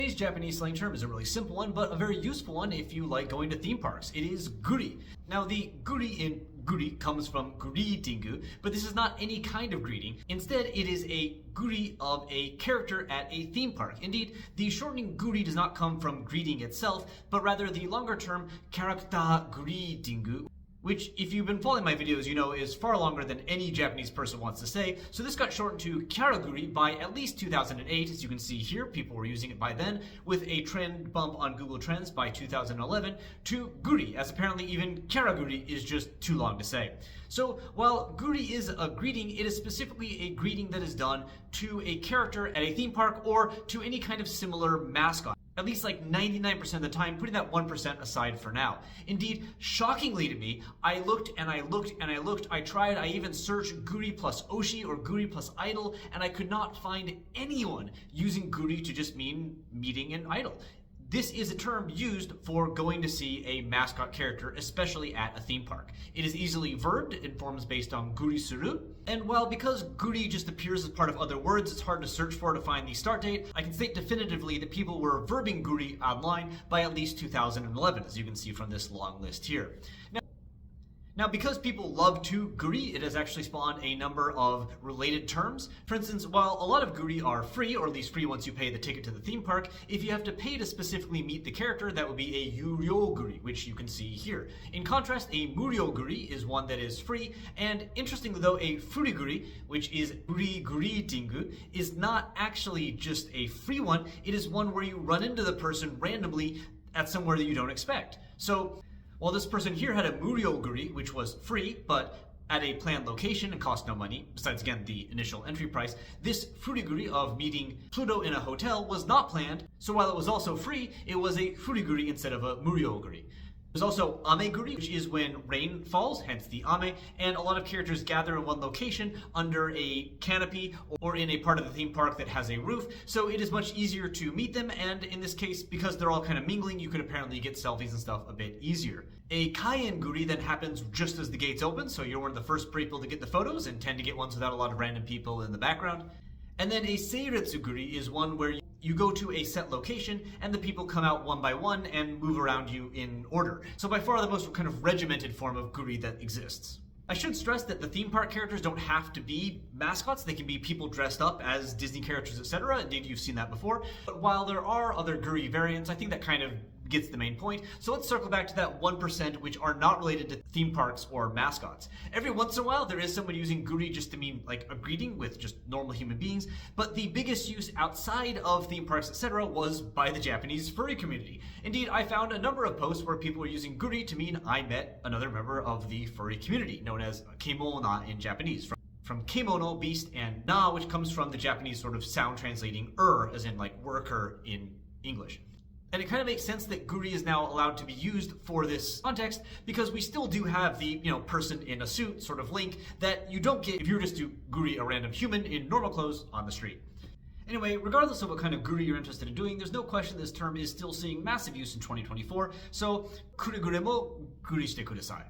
Today's Japanese slang term is a really simple one, but a very useful one if you like going to theme parks. It is guri. Now, the guri in guri comes from greetingu, but this is not any kind of greeting. Instead, it is a guri of a character at a theme park. Indeed, the shortening guri does not come from greeting itself, but rather the longer term character greetingu, which, if you've been following my videos, you know is far longer than any Japanese person wants to say. So this got shortened to karaguri by at least 2008. As you can see here, people were using it by then, with a trend bump on Google Trends by 2011 to guri, as apparently even karaguri is just too long to say. So while guri is a greeting, it is specifically a greeting that is done to a character at a theme park or to any kind of similar mascot. At least like 99% of the time, putting that 1% aside for now. Indeed, shockingly to me, I looked and I looked and I looked, I even searched guri plus oshi or guri plus idol, and I could not find anyone using guri to just mean meeting an idol. This is a term used for going to see a mascot character, especially at a theme park. It is easily verbed in forms based on guri suru, and while because guri just appears as part of other words, it's hard to search for to find the start date, I can state definitively that people were verbing guri online by at least 2011, as you can see from this long list here. Now, because people love to guri, it has actually spawned a number of related terms. For instance, while a lot of guri are free, or at least free once you pay the ticket to the theme park, if you have to pay to specifically meet the character, that would be a yuryo guri, which you can see here. In contrast, a muryo guri is one that is free, and interestingly though, a furiguri, which is guri tingu, is not actually just a free one, it is one where you run into the person randomly at somewhere that you don't expect. So, while this person here had a muryo guri, which was free, but at a planned location and cost no money, besides again the initial entry price, this furiguri of meeting Pluto in a hotel was not planned, so while it was also free, it was a furiguri instead of a muryo guri. There's also ameguri, which is when rain falls, hence the ame, and a lot of characters gather in one location under a canopy or in a part of the theme park that has a roof, so it is much easier to meet them, and in this case, because they're all kind of mingling, you could apparently get selfies and stuff a bit easier. A kaien guri then happens just as the gates open, so you're one of the first people to get the photos and tend to get ones without a lot of random people in the background. And then a seiretsu guri is one where you go to a set location and the people come out one by one and move around you in order. So by far the most kind of regimented form of guri that exists. I should stress that the theme park characters don't have to be mascots. They can be people dressed up as Disney characters, etc. Indeed, you've seen that before. But while there are other guri variants, I think that kind of gets the main point. So let's circle back to that 1% which are not related to theme parks or mascots. Every once in a while, there is someone using guri just to mean like a greeting with just normal human beings, but the biggest use outside of theme parks, etc. was by the Japanese furry community. Indeed, I found a number of posts where people were using guri to mean I met another member of the furry community, known as keimona in Japanese. From keimono, beast, and na, which comes from the Japanese sort of sound translating as in like worker in English. And it kind of makes sense that guri is now allowed to be used for this context because we still do have the, person in a suit sort of link that you don't get if you were just to guri a random human in normal clothes on the street. Anyway, regardless of what kind of guri you're interested in doing, there's no question this term is still seeing massive use in 2024, so kurigure mo guri shite kudasai.